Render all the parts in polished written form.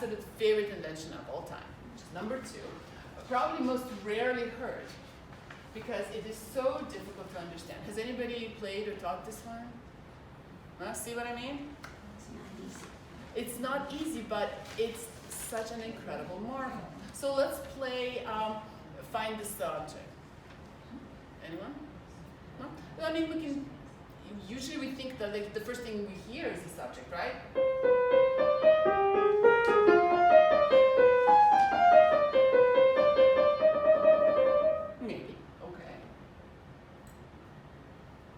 absolute favorite invention of all time, which is number 2, probably most rarely heard because it is so difficult to understand. Has anybody played or taught this one? See what I mean? It's not easy. It's not easy, but it's such an incredible marvel. So let's play Find the Subject. Anyone? No? I mean, we can, usually we think that like, the first thing we hear is the subject, right? Maybe, okay.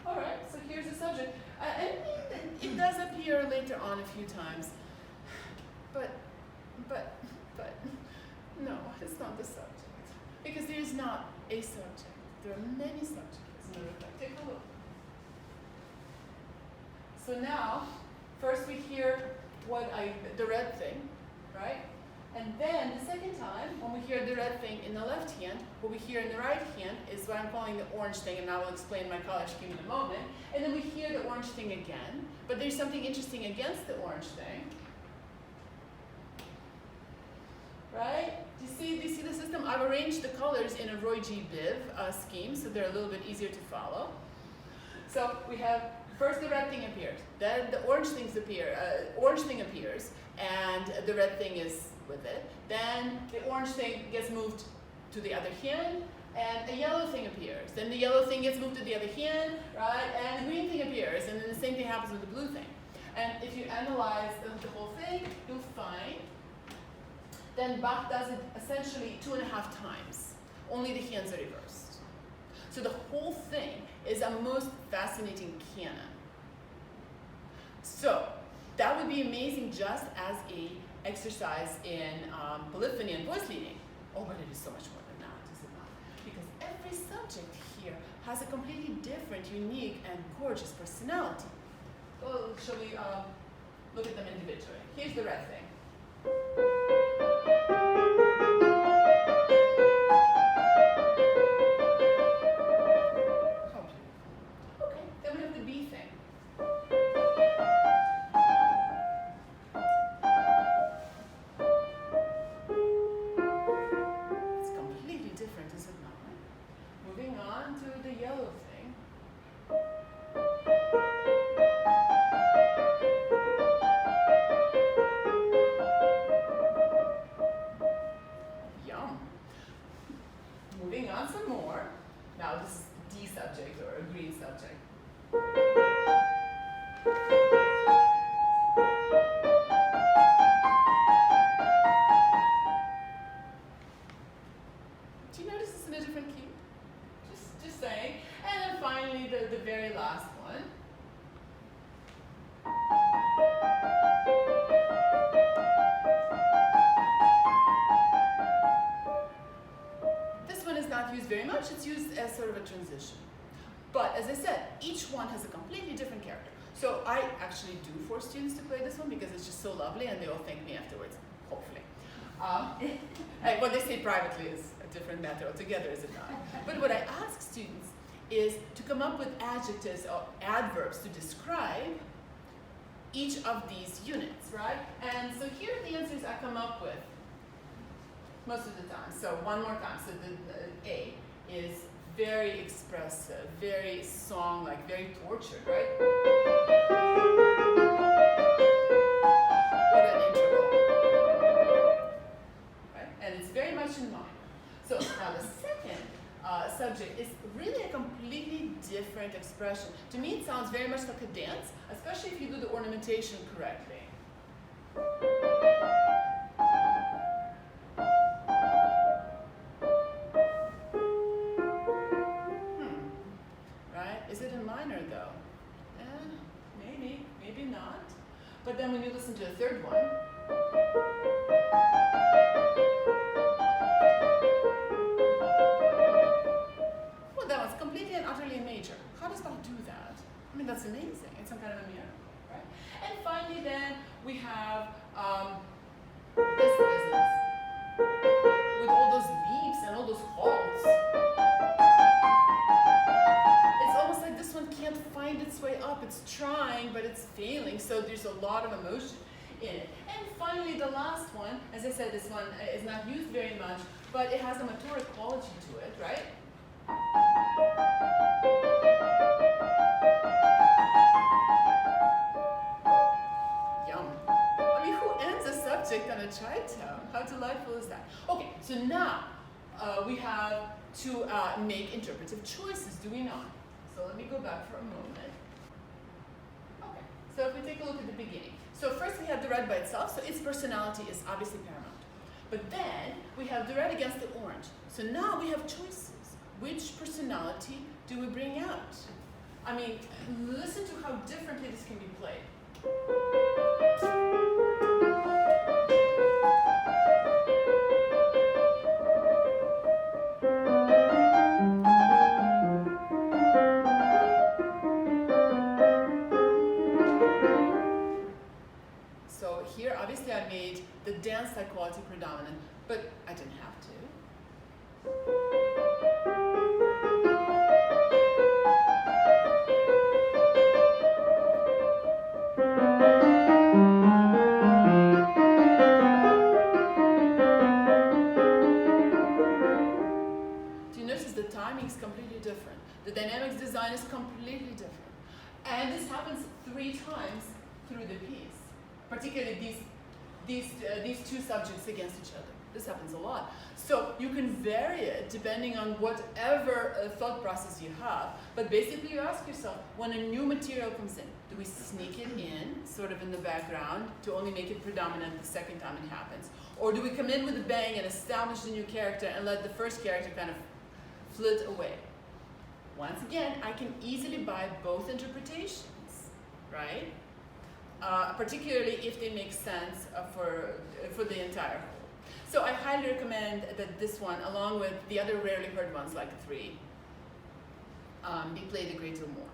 All right, so here's the subject. And it does appear later on a few times, but, no, it's not the subject. Because there is not a subject. There are many subjects. As a matter of fact, take a look. So now, first we hear the red thing, right? And then the second time, when we hear the red thing in the left hand, what we hear in the right hand is what I'm calling the orange thing, and I will explain my color scheme in a moment. And then we hear the orange thing again, but there's something interesting against the orange thing. Right? Do you see the system? I've arranged the colors in a Roy G. Biv scheme, so they're a little bit easier to follow. So we have, first the red thing appears, then the orange thing appears, and the red thing is with it. Then the orange thing gets moved to the other hand, and a yellow thing appears. Then the yellow thing gets moved to the other hand, right? And the green thing appears, and then the same thing happens with the blue thing. And if you analyze the whole thing, you'll find then Bach does it essentially 2.5 times. Only the hands are reversed. So the whole thing is a most fascinating canon. So that would be amazing just as a exercise in polyphony and voice leading. Oh, but it is so much more than that, is it not? Because every subject here has a completely different, unique, and gorgeous personality. Well, shall we look at them individually? Here's the red thing. Okay, then we have the B thing. It's completely different, is it not? Moving on to the yellow thing. Moving on some more. Now this is D subject or a green subject. Do you notice it's in a different key? Just saying. And then finally the very last one. Used very much, it's used as sort of a transition. But as I said, each one has a completely different character. So I actually do force students to play this one because it's just so lovely and they all thank me afterwards, hopefully. What they say privately is a different matter altogether, is it not? But what I ask students is to come up with adjectives or adverbs to describe each of these units, right? And so here are the answers I come up with. Most of the time. So one more time. So the A is very expressive, very song-like, very tortured, right? What an interval. Right? And it's very much in mind. So now the second subject is really a completely different expression. To me, it sounds very much like a dance, especially if you do the ornamentation correctly. Is it in minor though? Maybe not. But then when you listen to the third one, well, that one's completely and utterly major. How does Bach do that? I mean, that's amazing. It's some kind of a mirror, right? And finally, then we have this business with all those leaps and all those halts. Can't find its way up. It's trying, but it's failing. So there's a lot of emotion in it. And finally, the the last one, as I said, this one is not used very much, but it has a motoric quality to it, right? Yum. I mean, who ends a subject on a tritone? How delightful is that? Okay, so now we have to make interpretive choices, do we not? So let me go back for a moment. Okay, so if we take a look at the beginning. So first we have the red by itself, so its personality is obviously paramount. But then we have the red against the orange. So now we have choices. Which personality do we bring out? I mean, listen to how differently this can be played. So here, obviously, I made the dance-like quality predominant, but I didn't have to. Do you notice the timing is completely different? The dynamics design is completely different. And this happens 3 times through the piece, particularly these two subjects against each other. This happens a lot. So you can vary it depending on whatever thought process you have, but basically you ask yourself, when a new material comes in, do we sneak it in, sort of in the background, to only make it predominant the second time it happens? Or do we come in with a bang and establish the new character and let the first character kind of flit away? Once again, I can easily buy both interpretations, right? Particularly if they make sense for the entire whole. So I highly recommend that this one, along with the other rarely heard ones like 3, be played a great deal more.